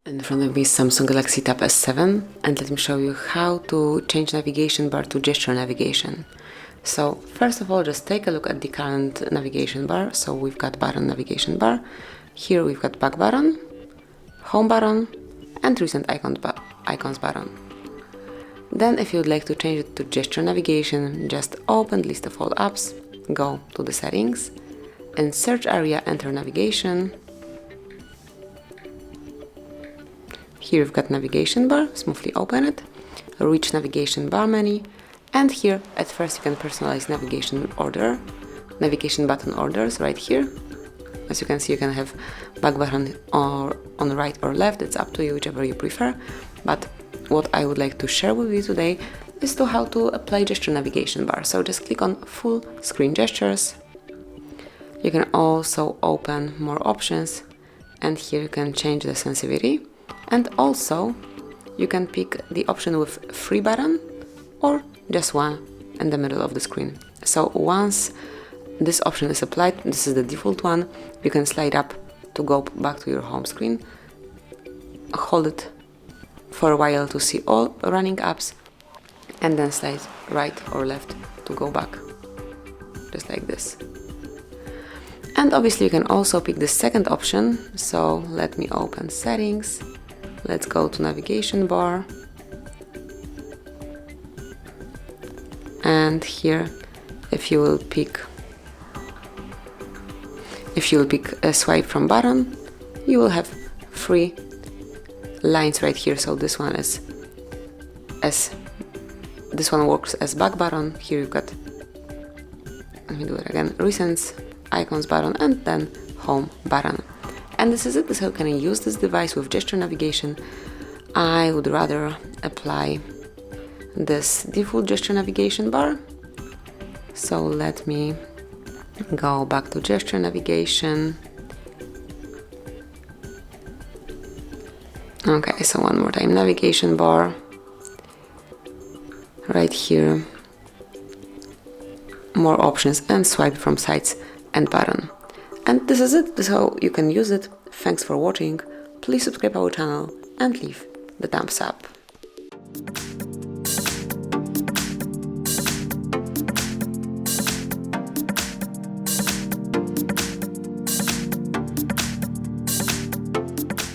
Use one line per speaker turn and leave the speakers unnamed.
In front of me is Samsung Galaxy Tab S7, and let me show you how to change navigation bar to gesture navigation. So first of all, just take a look at the current navigation bar. So we've got button navigation bar. Here we've got back button, home button, and recent icons button. Then if you would like to change it to gesture navigation, just open list of all apps, go to the settings, in search area enter navigation. Here you've got navigation bar, smoothly open it, reach navigation bar menu, and here at first you can personalize navigation button orders right here. As you can see, you can have back button or on the right or left, it's up to you, whichever you prefer. But what I would like to share with you today is how to apply gesture navigation bar. So just click on full screen gestures. You can also open more options, and here you can change the sensitivity. And also, you can pick the option with 3 buttons or just one in the middle of the screen. So once this option is applied, this is the default one, you can slide up to go back to your home screen, hold it for a while to see all running apps, and then slide right or left to go back, just like this. And obviously you can also pick the second option. So let me open settings. Let's go to navigation bar, and here if you will pick a swipe from button, you will have 3 lines right here. So this one works as back button. Here you've got, let me do it again, recent icons button, and then home button. And this is it. This is how can I use this device with gesture navigation. I would rather apply this default gesture navigation bar. So let me go back to gesture navigation. Okay, so one more time, navigation bar. Right here, more options, and swipe from sides and button. And this is it. This is how you can use it. Thanks for watching. Please subscribe our channel and leave the thumbs up.